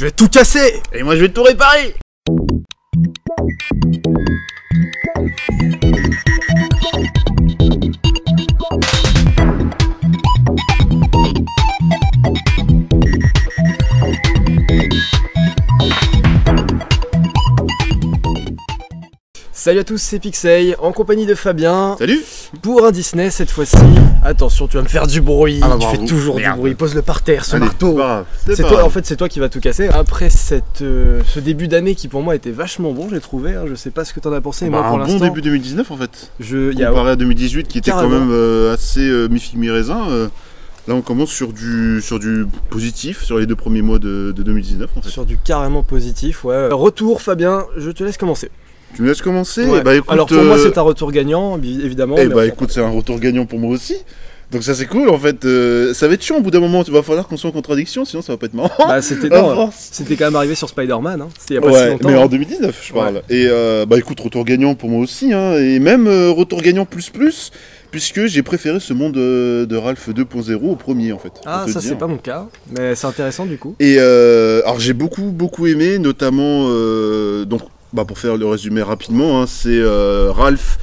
Je vais tout casser. Et moi je vais tout réparer. Salut à tous, c'est Pixel, en compagnie de Fabien. Salut. Pour un Disney cette fois-ci. Attention, tu vas me faire du bruit. Ah bah tu bravo. fais toujours Merde. du bruit. Pose-le par terre, ce Allez, marteau. c'est pas grave, C'est pas toi, grave. en fait, c'est toi qui vas tout casser. Après ce début d'année qui pour moi était vachement bon, j'ai trouvé. Je sais pas ce que t'en as pensé, mais moi Bah, pour un bon l'instant. début 2019 en fait. y a- Comparé à 2018 qui était quand Carrément. même assez mi-figue mi-raisin. Là on commence sur du positif sur les 2 premiers mois de 2019 en fait. Sur du carrément positif, ouais. Retour, Fabien, je te laisse commencer. Tu me laisses commencer? Ouais. Eh bah, écoute, Alors pour moi, c'est un retour gagnant, évidemment. Eh mais bah on- écoute, c'est un retour gagnant pour moi aussi. Donc ça c'est cool en fait. Ça va être chiant au bout d'un moment, il va falloir qu'on soit en contradiction, sinon ça va pas être marrant. Bah, c'était À non, force. c'était quand même arrivé sur Spider-Man, hein. C'était il y a pas si Ouais, longtemps. mais en hein. 2019 je parle. Et bah écoute, retour gagnant pour moi aussi, hein. Et même retour gagnant plus, puisque j'ai préféré ce monde de Ralph 2.0 au premier en fait. pour Ah, te ça dire. c'est pas mon cas, mais c'est intéressant du coup. Et alors j'ai beaucoup aimé, notamment donc bah, pour faire le résumé rapidement, hein, c'est Ralph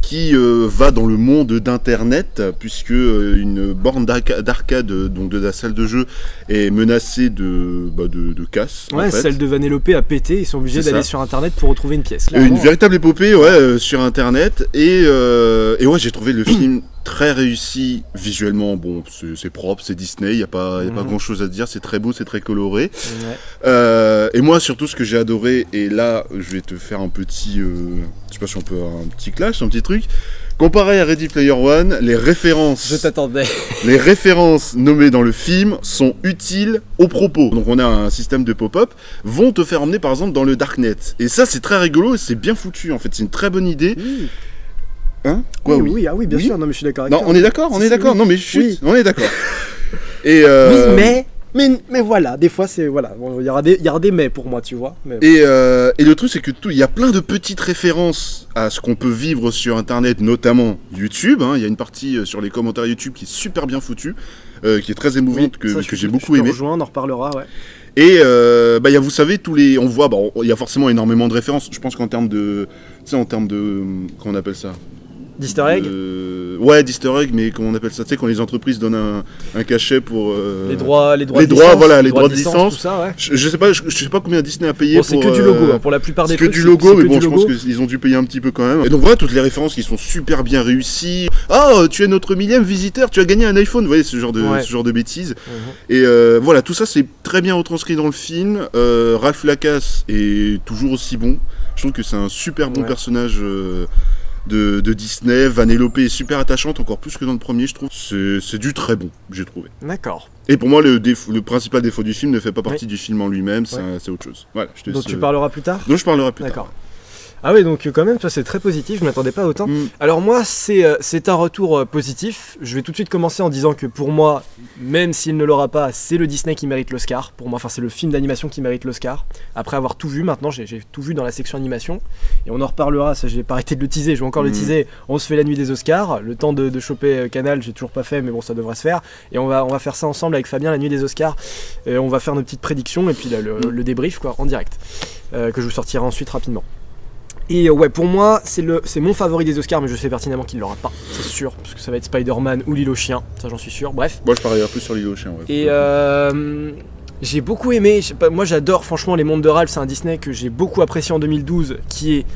qui va dans le monde d'internet puisque une borne d'arcade donc de la salle de jeu est menacée de casse. Ouais, en fait. celle de Vanellope a pété, ils sont obligés C'est d'aller ça. sur internet pour retrouver une pièce. Une Clairement. véritable épopée sur internet et ouais j'ai trouvé le film très réussi visuellement. Bon c'est propre, c'est Disney, il y a pas grand chose à dire, c'est très beau, c'est très coloré. Ouais. Et moi surtout ce que j'ai adoré, et là je vais te faire un petit je sais pas si on peut avoir un petit clash, un petit truc. Comparé à Ready Player One, Je les références nommées dans le film sont utiles aux propos. Donc on a un système de pop-up, vont te faire emmener par exemple dans le Darknet. Et ça c'est très rigolo et c'est bien foutu en fait, c'est une très bonne idée. Oui. Hein? Quoi, Oui, ah oui, bien Oui. sûr, non mais je suis d'accord avec Non, toi. on est d'accord, on Si, est si, d'accord. oui. Non mais chut, Oui. on est d'accord. Et Oui, mais voilà, des fois c'est voilà, bon, il y aura des mais pour moi, tu vois. Mais... Et le truc c'est que il y a plein de petites références à ce qu'on peut vivre sur internet, notamment YouTube, hein. Il y a une partie sur les commentaires YouTube qui est super bien foutue, qui est très émouvante, Oui, ça, que je j'ai te beaucoup aimé. rejoins, on en reparlera, ouais. Et bah, y a, vous savez, on voit, il y a forcément énormément de références. Je pense qu'en termes de, comment on appelle ça? D'easter egg, Ouais, d'easter egg, mais comment on appelle ça? Tu sais, quand les entreprises donnent un cachet pour les droits les de droits, licence, voilà, les droits de licence. tout ça, ouais. Je sais pas combien Disney a payé Bon, c'est pour. que du logo, hein, pour la plupart des C'est que trucs. du logo, c'est mais que bon, du je pense logo. qu'ils ont dû payer un petit peu quand même. Et donc voilà, toutes les références qui sont super bien réussies. Ah, tu es notre 1000e visiteur, tu as gagné un iPhone, vous voyez, ce genre de bêtises. Et voilà, tout ça c'est très bien retranscrit dans le film. Ralph Lacasse est toujours aussi bon. Je trouve que c'est un super bon personnage de Disney. Vanellope est super attachante, encore plus que dans le premier, je trouve. C'est du très bon, j'ai trouvé. D'accord. Et pour moi, le principal défaut du film ne fait pas partie du film en lui-même, c'est autre chose. Voilà, je te Donc laisse, tu parleras plus tard. dont je parlerai plus tard. D'accord. Ah oui, donc quand même, toi c'est très positif, je m'attendais pas autant. Alors moi, c'est un retour positif. Je vais tout de suite commencer en disant que pour moi, même s'il ne l'aura pas, c'est le Disney qui mérite l'Oscar. Pour moi, enfin c'est le film d'animation qui mérite l'Oscar. Après avoir tout vu, maintenant j'ai tout vu dans la section animation. Et on en reparlera, ça je vais pas arrêter de le teaser, je vais encore le teaser. On se fait la nuit des Oscars, le temps de choper Canal, j'ai toujours pas fait, mais bon ça devrait se faire. Et on va faire ça ensemble avec Fabien, la nuit des Oscars. Et on va faire nos petites prédictions et puis là, le débrief quoi, en direct. Que je vous sortirai ensuite rapidement. Et ouais, pour moi, c'est mon favori des Oscars, mais je sais pertinemment qu'il l'aura pas, c'est sûr, parce que ça va être Spider-Man ou L'île aux chiens, ça j'en suis sûr, bref. Moi je parlerai plus sur L'île aux chiens, ouais. Et j'ai beaucoup aimé, je sais pas, moi j'adore franchement les mondes de Ralph, c'est un Disney que j'ai beaucoup apprécié en 2012, qui est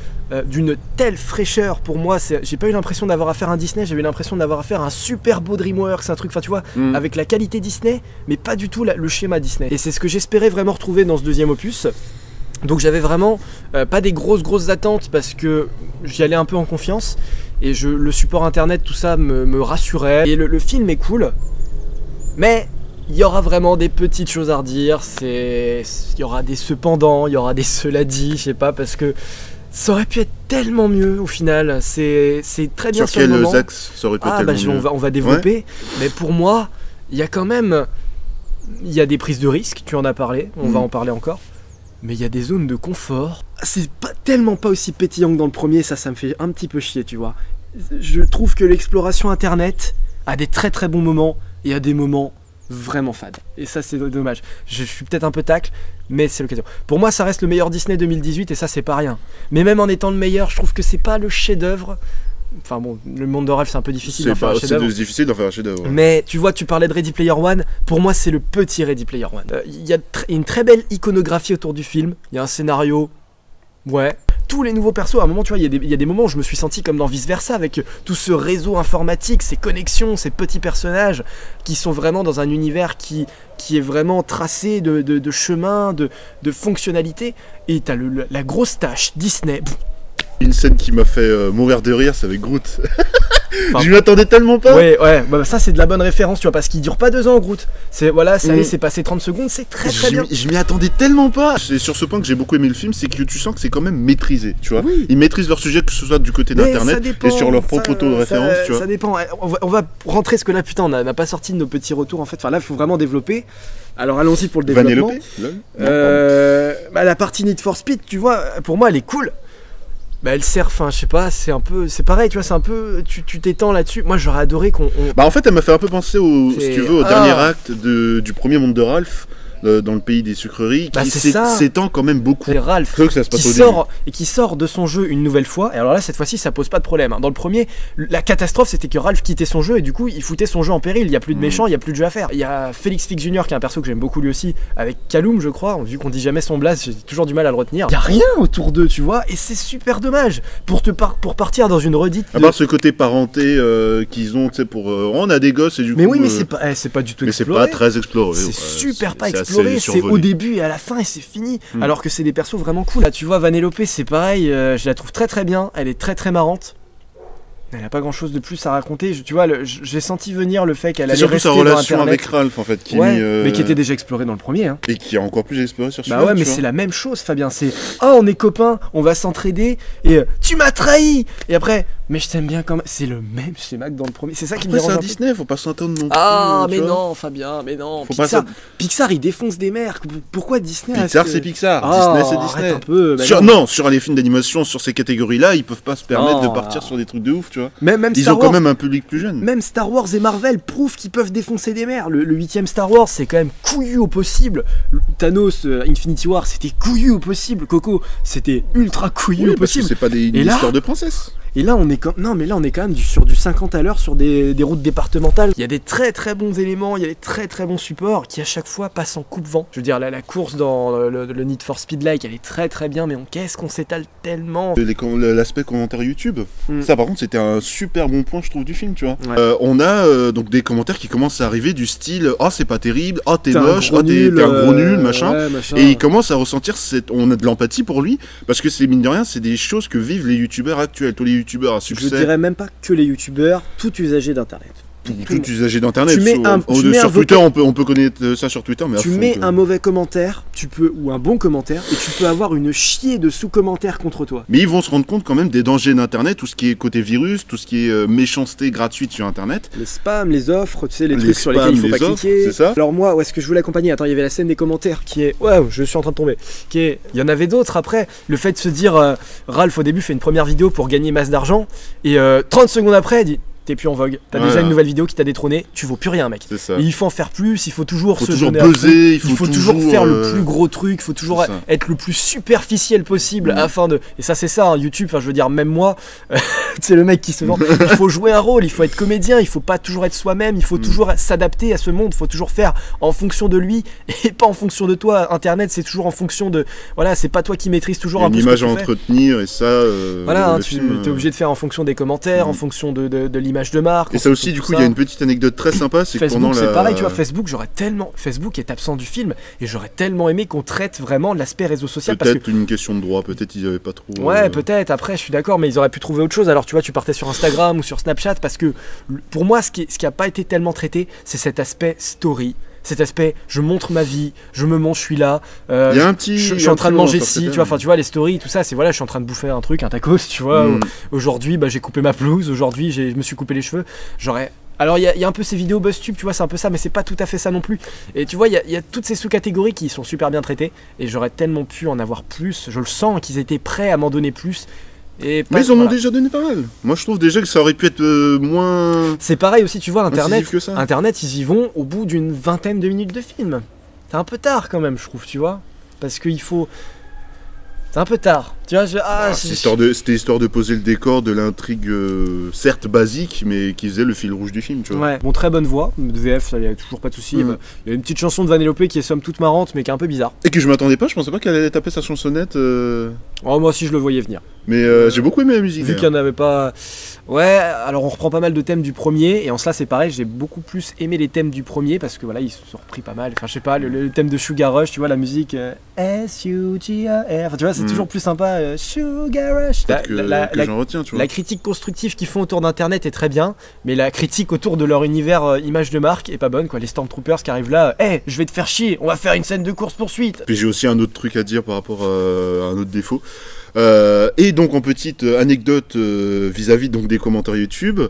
d'une telle fraîcheur pour moi, j'ai pas eu l'impression d'avoir affaire à un Disney, j'ai eu l'impression d'avoir affaire à un super beau DreamWorks, un truc, enfin tu vois, avec la qualité Disney, mais pas du tout le schéma Disney. Et c'est ce que j'espérais vraiment retrouver dans ce deuxième opus. Donc j'avais vraiment pas des grosses attentes parce que j'y allais un peu en confiance et le support internet, tout ça me rassurait. Et le film est cool, mais il y aura vraiment des petites choses à redire, il y aura des cependant, il y aura des cela dit, je sais pas, parce que ça aurait pu être tellement mieux au final, c'est très bien sur le moment. Sur quels axes ça aurait pu être tellement mieux? On va développer, mais pour moi, il y a quand même, il y a des prises de risques, tu en as parlé, on va en parler encore. Mais il y a des zones de confort. C'est tellement pas aussi pétillant que dans le premier, ça me fait un petit peu chier, tu vois. Je trouve que l'exploration internet a des très bons moments et a des moments vraiment fade. Et ça c'est dommage. Je suis peut-être un peu tacle, mais c'est l'occasion. Pour moi ça reste le meilleur Disney 2018 et ça c'est pas rien. Mais même en étant le meilleur, je trouve que c'est pas le chef-d'œuvre. Enfin bon, le monde de Ralph c'est un peu difficile d'en faire un chef-d'œuvre. C'est difficile d'en faire un chef-d'œuvre. Mais tu vois, tu parlais de Ready Player One. Pour moi c'est le petit Ready Player One. Il y a une très belle iconographie autour du film. Il y a un scénario. Ouais. Tous les nouveaux persos, à un moment, tu vois, il y a des moments où je me suis senti comme dans Vice Versa, avec tout ce réseau informatique, ces connexions, ces petits personnages qui sont vraiment dans un univers qui est vraiment tracé de chemin, de fonctionnalité. Et t'as la grosse tâche Disney. Une scène qui m'a fait mourir de rire, c'est avec Groot. Enfin, je m'y attendais tellement pas. Ouais, bah ça c'est de la bonne référence, tu vois, parce qu'il dure pas 2 ans, Groot. C'est voilà, c'est passé 30 secondes, c'est très bien. Je m'y attendais tellement pas. C'est sur ce point que j'ai beaucoup aimé le film, c'est que tu sens que c'est quand même maîtrisé, tu vois. Oui. Ils maîtrisent leur sujet, que ce soit du côté d'internet et sur leur propre taux de référence, tu vois. Ça dépend. On va rentrer ce que là, putain, on n'a pas sorti de nos petits retours en fait. Enfin là, il faut vraiment développer. Alors allons-y pour le développement. La partie Need for Speed, tu vois, pour moi, elle est cool. Bah elle sert, enfin je sais pas, c'est pareil, tu vois, c'est un peu, tu t'étends là-dessus. Moi j'aurais adoré qu'on... Bah en fait elle m'a fait un peu penser si tu veux, au dernier acte du premier monde de Ralph. Dans le pays des sucreries, qui s'étend quand même beaucoup. C'est Ralph que ça se passe qui sort de son jeu une nouvelle fois. Et alors là, cette fois-ci, ça pose pas de problème. Dans le premier, la catastrophe, c'était que Ralph quittait son jeu et du coup, il foutait son jeu en péril. Il y a plus de méchants, il y a plus de jeu à faire. Il y a Félix Fix Jr. qui est un perso que j'aime beaucoup lui aussi, avec Kaloum, je crois. Vu qu'on dit jamais son blaze, j'ai toujours du mal à le retenir. Il y a rien autour d'eux, tu vois, et c'est super dommage pour partir dans une redite. À part ce côté parenté qu'ils ont, tu sais, pour on a des gosses et du coup. Mais oui, mais c'est pas du tout exploré. C'est pas très exploré. C'est super pas exploré. C'est au début et à la fin et c'est fini. Alors que c'est des persos vraiment cool. Là, tu vois, Vanellope, c'est pareil, je la trouve très bien. Elle est très marrante. Elle a pas grand chose de plus à raconter. Tu vois, j'ai senti venir le fait qu'elle allait rester dans Internet. C'est surtout sa relation avec Ralph en fait, mais qui était déjà explorée dans le premier. Hein. Et qui a encore plus exploré sur celui-là. Bah ouais, mais c'est la même chose, Fabien. C'est on est copains, on va s'entraider et tu m'as trahi. Et après, mais je t'aime bien quand même. C'est le même schéma que dans le premier. C'est ça qui me dérange. C'est un Disney, faut pas s'entendre non plus. Ah mais non, Fabien, mais non. Pixar, il défonce des mers. Pourquoi Disney? Pixar, c'est Pixar. Disney, c'est Disney. Un peu. Sur les films d'animation, sur ces catégories-là, ils peuvent pas se permettre de partir sur des trucs de ouf, tu vois. Même ils ont quand même un public plus jeune. Même Star Wars et Marvel prouvent qu'ils peuvent défoncer des mers. Le 8ème Star Wars, c'est quand même couillu au possible. Thanos, Infinity War, c'était couillu au possible. Coco, c'était ultra couillu au possible. C'est pas une histoire de princesse. Et là on est quand même sur du 50 à l'heure sur des routes départementales. Il y a des très bons éléments, il y a des très bons supports qui à chaque fois passent en coupe-vent. Je veux dire la course dans le Need for Speed Like, elle est très bien, mais qu'est-ce qu'on s'étale tellement. L'aspect commentaire YouTube, ça par contre c'était un super bon point je trouve du film, tu vois. Ouais. On a donc des commentaires qui commencent à arriver du style oh c'est pas terrible, oh t'es moche, oh t'es un gros nul, machin. Et il commence à ressentir on a de l'empathie pour lui parce que c'est mine de rien c'est des choses que vivent les youtubeurs actuels, tous les youtubeurs à succès. Je dirais même pas que les youtubeurs, tout usager d'internet. Tout usager d'internet. Sur Twitter, on peut connaître ça sur Twitter, mais tu mets un mauvais commentaire, ou un bon commentaire, et tu peux avoir une chier de sous-commentaires contre toi. Mais ils vont se rendre compte quand même des dangers d'internet, tout ce qui est côté virus, tout ce qui est méchanceté gratuite sur internet. Les spams, les offres, tu sais, les trucs sur lesquels il faut pas cliquer. C'est ça. Alors moi, où est-ce que je voulais accompagner? Attends, il y avait la scène des commentaires qui est... Ouais, je suis en train de tomber. Il y en avait d'autres après. Le fait de se dire, Ralph au début fait une première vidéo pour gagner masse d'argent, et 30 secondes après, il dit... T'es plus en vogue, t'as déjà une nouvelle vidéo qui t'a détrôné, tu vaux plus rien mec. Et il faut en faire plus, il faut toujours se toujours donner buzzer, il faut toujours faire le plus gros truc, il faut toujours être le plus superficiel possible afin de... Et ça c'est ça, hein, YouTube, enfin je veux dire même moi, c'est le mec qui se vend, il faut jouer un rôle, il faut être comédien, il faut pas toujours être soi-même, il faut toujours s'adapter à ce monde, il faut toujours faire en fonction de lui et pas en fonction de toi. Internet c'est toujours en fonction de... Voilà, c'est pas toi qui maîtrise toujours un peu une image à entretenir et ça... voilà, tu es obligé de faire en fonction des commentaires, en fonction de l'image de marque. Et ça aussi du coup il y a une petite anecdote très sympa, c'est que pendant c'est pareil, tu vois, Facebook est absent du film et j'aurais tellement aimé qu'on traite vraiment l'aspect réseau social. Peut-être une question de droit, peut-être ils avaient pas trop... Ouais, peut-être, après je suis d'accord, mais ils auraient pu trouver autre chose. Alors tu vois, tu partais sur Instagram ou sur Snapchat parce que pour moi ce qui a pas été tellement traité, c'est cet aspect story. Cet aspect, je montre ma vie, je me montre, je suis là, je suis en train de manger ci, tu vois, enfin tu vois les stories, tout ça, c'est voilà, je suis en train de bouffer un truc, un tacos, tu vois, aujourd'hui j'ai coupé ma pelouse, aujourd'hui je me suis coupé les cheveux, alors il y a un peu ces vidéos BuzzTube, tu vois, c'est un peu ça, mais c'est pas tout à fait ça non plus. Et tu vois, il y a toutes ces sous-catégories qui sont super bien traitées, et j'aurais tellement pu en avoir plus, je le sens qu'ils étaient prêts à m'en donner plus. Et mais ils en ont déjà donné pas mal. Moi je trouve déjà que ça aurait pu être moins... C'est pareil aussi, tu vois, Internet, que ça. Internet, ils y vont au bout d'une vingtaine de minutes de film. C'est un peu tard quand même, je trouve, tu vois. Parce qu'il faut... C'est un peu tard, tu vois. C'était histoire de poser le décor de l'intrigue, certes basique, mais qui faisait le fil rouge du film, tu vois. Ouais, bon, très bonne voix, de VF, il y a toujours pas de soucis. Il y a une petite chanson de Vanellope qui est somme toute marrante, mais qui est un peu bizarre. Et que je m'attendais pas, je pensais pas qu'elle allait taper sa chansonnette. Oh, moi aussi je le voyais venir. Mais j'ai beaucoup aimé la musique. Vu qu'il n'y en avait pas... Ouais, alors on reprend pas mal de thèmes du premier, et en cela c'est pareil, j'ai beaucoup plus aimé les thèmes du premier, parce que voilà, ils se sont repris pas mal. Enfin, je sais pas, le thème de Sugar Rush, tu vois, la musique S-U-G-A-R, enfin, tu vois, c'est toujours plus sympa, Sugar Rush. J'en retiens, tu vois. La critique constructive qu'ils font autour d'Internet est très bien, mais la critique autour de leur univers image de marque est pas bonne, quoi. Les Stormtroopers qui arrivent là, je vais te faire chier, on va faire une scène de course-poursuite. Puis j'ai aussi un autre truc à dire par rapport à un autre défaut. Et donc en petite anecdote vis-à-vis donc des commentaires YouTube,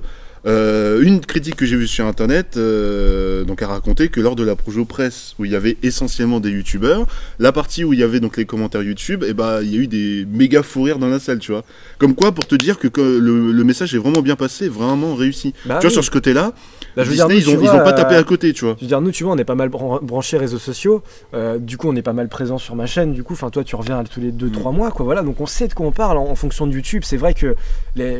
une critique que j'ai vue sur internet donc a raconté que lors de la Projo Press où il y avait essentiellement des youtubeurs, la partie où il y avait donc les commentaires YouTube, et il y a eu des méga fous rires dans la salle, tu vois. Comme quoi pour te dire que le message est vraiment bien passé, vraiment réussi. Tu vois, sur ce côté-là, Disney, ils ont pas tapé à côté, tu vois. Je veux dire, nous, tu vois, on est pas mal branchés réseaux sociaux. Du coup, on est pas mal présent sur ma chaîne. Du coup, enfin, toi, tu reviens tous les 2-3 mois, quoi. Voilà, donc on sait de quoi on parle en fonction de YouTube. C'est vrai que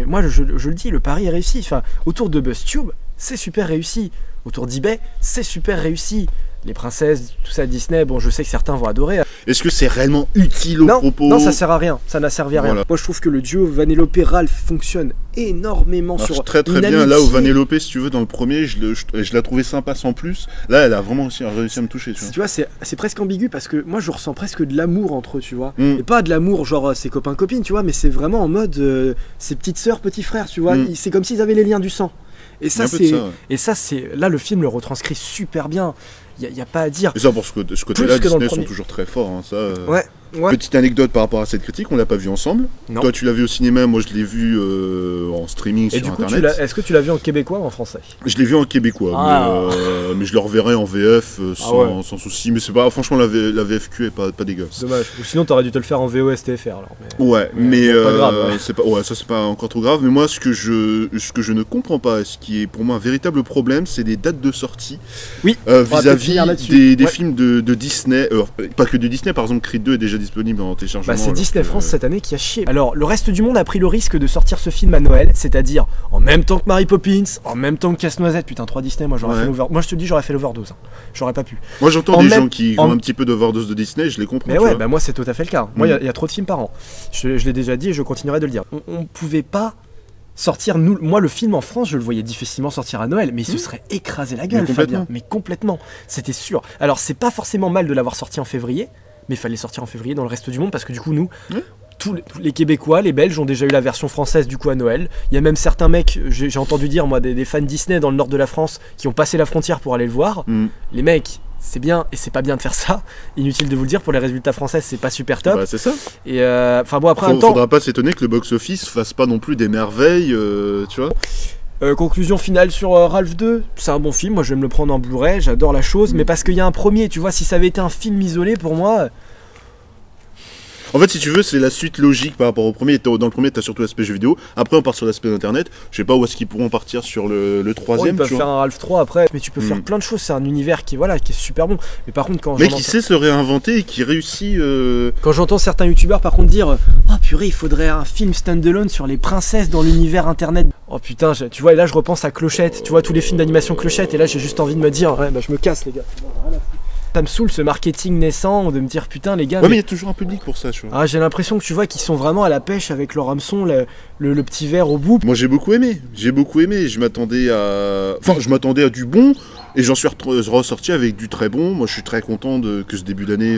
moi, je le dis, le pari est réussi. Enfin, autour de BuzzTube, c'est super réussi. Autour d'eBay, c'est super réussi. Les princesses, tout ça, Disney, bon, je sais que certains vont adorer. Est-ce que c'est réellement utile au propos? Non, ça sert à rien, ça n'a servi à rien. Voilà. Moi, je trouve que le duo Vanellope-Ralph fonctionne énormément. Alors, sur très bien. amitié. Là où Vanellope, si tu veux, dans le premier, je la trouvais sympa sans plus. Là, elle a vraiment réussi à me toucher, tu vois. Tu vois, c'est presque ambigu parce que moi, je ressens presque de l'amour entre eux, tu vois. Et pas de l'amour genre ses copains-copines, tu vois, mais c'est vraiment en mode ses petites sœurs, petits frères, tu vois. C'est comme s'ils avaient les liens du sang. Et ça, c'est là, le film le retranscrit super bien. Il n'y a pas à dire. Et ça, pour ce côté-là, Disney sont toujours très forts. Hein, ça, ouais. Petite anecdote par rapport à cette critique, on l'a pas vu ensemble. Non. Toi, tu l'as vu au cinéma, moi, je l'ai vu en streaming sur Internet. Est-ce que tu l'as vu en québécois ou en français? Je l'ai vu en québécois, mais je le reverrai en VF sans souci. Mais c'est pas, franchement, la VFQ est pas dégueulasse. Dommage. Ou sinon, t'aurais dû te le faire en VOS TFR alors. Mais pas grave. Ça c'est pas encore trop grave. Mais moi, ce que je ne comprends pas, ce qui est pour moi un véritable problème, c'est les dates de sortie. Oui. Vis-à-vis des films de Disney, pas que de Disney. Par exemple, Creed 2 est déjà disponible en téléchargement. C'est Disney France cette année qui a chié. Alors, le reste du monde a pris le risque de sortir ce film à Noël, c'est-à-dire en même temps que Mary Poppins, en même temps que Casse-Noisette. Putain, 3 Disney, moi j'aurais fait l'overdose. Moi je te dis, j'aurais fait l'overdose. J'aurais pas pu. Moi j'entends des gens qui ont un petit peu d'overdose de Disney, je les comprends. Mais ouais, moi c'est tout à fait le cas. Moi, il y a trop de films par an. Je l'ai déjà dit et je continuerai de le dire. On pouvait pas sortir, moi le film en France, je le voyais difficilement sortir à Noël, mais il se serait écrasé la gueule, Fabien. Mais complètement, c'était sûr. Alors c'est pas forcément mal de l'avoir sorti en février, mais il fallait sortir en février dans le reste du monde parce que du coup nous, tous les Québécois, les Belges ont déjà eu la version française du coup à Noël. Il y a même certains mecs, j'ai entendu dire moi des fans Disney dans le nord de la France qui ont passé la frontière pour aller le voir. Les mecs, c'est bien et c'est pas bien de faire ça. Inutile de vous le dire, pour les résultats français c'est pas super top. C'est ça. Et enfin bon, après en même temps, faudra pas s'étonner que le box-office fasse pas non plus des merveilles, tu vois. Conclusion finale sur Ralph 2, c'est un bon film, moi je vais me le prendre en Blu-ray, j'adore la chose, mais parce qu'il y a un premier, tu vois, si ça avait été un film isolé pour moi... En fait, si tu veux, c'est la suite logique par rapport au premier. Dans le premier, t'as surtout l'aspect jeu vidéo. Après, on part sur l'aspect d'internet. Je sais pas où est-ce qu'ils pourront partir sur le troisième. Ils peuvent faire un Ralph 3 après, mais tu peux faire plein de choses. C'est un univers qui est super bon. Mais par contre, qui sait se réinventer et qui réussit. Quand j'entends certains youtubeurs par contre dire oh purée, il faudrait un film standalone sur les princesses dans l'univers internet. Oh putain, tu vois, et là je repense à Clochette. Tu vois, tous les films d'animation Clochette. Et là, j'ai juste envie de me dire je me casse, les gars. Ça me saoule ce marketing naissant de me dire putain les gars. Ouais mais il y a toujours un public pour ça, tu vois. J'ai l'impression que tu vois qu'ils sont vraiment à la pêche avec leur hameçon, le petit verre au bout. Moi j'ai beaucoup aimé. Je m'attendais à du bon et j'en suis ressorti avec du très bon. Moi je suis très content que ce début d'année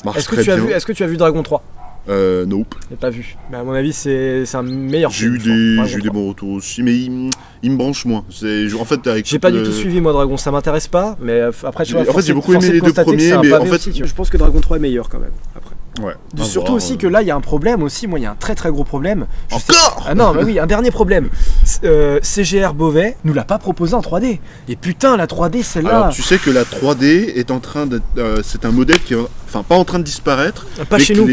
marche très bien. Est-ce que tu as vu Dragon 3? Nope. J'ai pas vu. Mais à mon avis, c'est un meilleur film. J'ai eu des bons retours aussi, mais il me branche moins. En fait, j'ai pas du tout suivi moi Dragon, ça m'intéresse pas. Mais après, tu vois, en fait, j'ai beaucoup aimé les deux premiers, mais en fait, je pense que Dragon 3 est meilleur quand même. Après. Ouais. Surtout aussi que là, il y a un problème aussi. Moi, il y a un très très gros problème. Encore Ah non, mais oui, un dernier problème. CGR Beauvais nous l'a pas proposé en 3D. Et putain, la 3D, celle-là. Alors, tu sais que la 3D est en train de. C'est un modèle qui est. Enfin, pas en train de disparaître. Pas chez nous.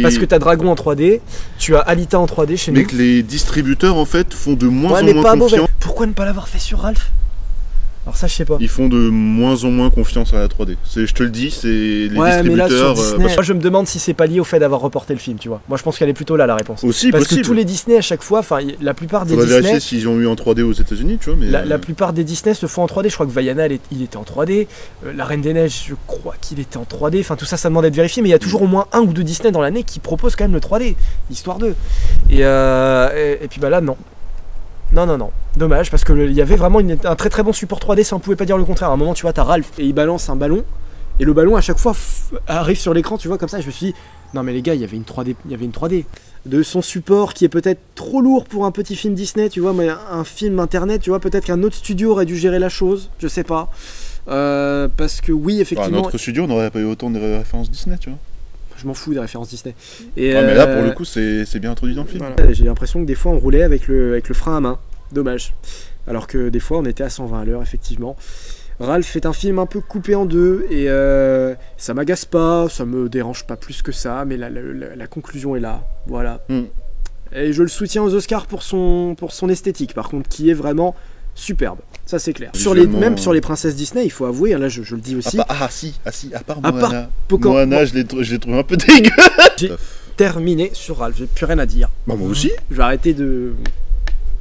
Parce que t'as Dragon en 3D, tu as Alita en 3D chez nous. Mais que les distributeurs, en fait, font de moins en moins confiance. Pourquoi ne pas l'avoir fait sur Ralph? Alors ça je sais pas. Ils font de moins en moins confiance à la 3D. Je te le dis, c'est les distributeurs. Mais là, sur Disney, moi je me demande si c'est pas lié au fait d'avoir reporté le film, tu vois. Moi je pense qu'elle est plutôt là la réponse. Aussi parce possible. Que tous les Disney à chaque fois, enfin la plupart des Disney. On va vérifier s'ils ont eu en 3D aux États-Unis, tu vois. Mais la plupart des Disney se font en 3D. Je crois que Vaiana il était en 3D. La Reine des Neiges, je crois qu'il était en 3D. Enfin tout ça, ça demande d'être vérifié. Mais il y a toujours au moins un ou deux Disney dans l'année qui proposent quand même le 3D, histoire d'eux. Et puis bah là non. Non, dommage parce que il y avait vraiment un très très bon support 3D, ça on pouvait pas dire le contraire. À un moment tu vois t'as Ralph et il balance un ballon et le ballon à chaque fois arrive sur l'écran, tu vois comme ça. Je me suis dit non mais les gars, il y avait une 3D, de son support qui est peut-être trop lourd pour un petit film Disney, tu vois, mais un film internet, tu vois, peut-être qu'un autre studio aurait dû gérer la chose, je sais pas. Parce que oui effectivement. Notre studio n'aurait pas eu autant de références Disney, tu vois. Je m'en fous des références Disney. Mais là, pour le coup, c'est bien introduit dans le film. Voilà. J'ai l'impression que des fois, on roulait avec le frein à main. Dommage. Alors que des fois, on était à 120 à l'heure, effectivement. Ralph est un film un peu coupé en deux et ça m'agace pas, ça me dérange pas plus que ça, mais la conclusion est là. Voilà. Et je le soutiens aux Oscars pour son esthétique, par contre, qui est vraiment superbe. Ça c'est clair. Même sur les princesses Disney, il faut avouer, là je le dis aussi. À part Moana, je l'ai trouvé un peu dégueu. J'ai terminé sur Ralph, j'ai plus rien à dire. Bah moi aussi. Je vais arrêter de...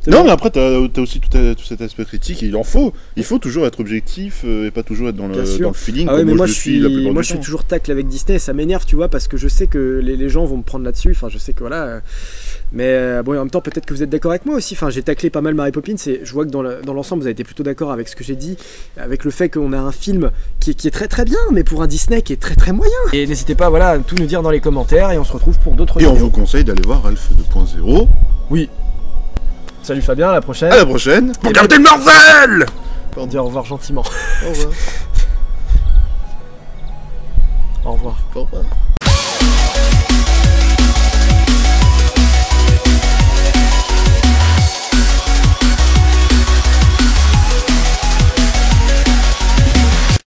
Non, mais après, t'as aussi tout cet aspect critique, et il en faut. Il faut toujours être objectif et pas toujours être dans le feeling. Ah ouais, mais moi je suis toujours tacle avec Disney, et ça m'énerve, tu vois, parce que je sais que les gens vont me prendre là-dessus. Enfin, je sais que voilà. Mais bon, en même temps, peut-être que vous êtes d'accord avec moi aussi. Enfin, j'ai taclé pas mal Mary Poppins, et je vois que dans l'ensemble, vous avez été plutôt d'accord avec ce que j'ai dit, avec le fait qu'on a un film qui est très très bien, mais pour un Disney qui est très très moyen. Et n'hésitez pas, voilà, à tout nous dire dans les commentaires, et on se retrouve pour d'autres vidéos. Et on vous conseille d'aller voir Ralph 2.0. Oui. Salut Fabien, à la prochaine. À la prochaine pour Captain Marvel. On dit au revoir gentiment. Au revoir. Au revoir. Au revoir.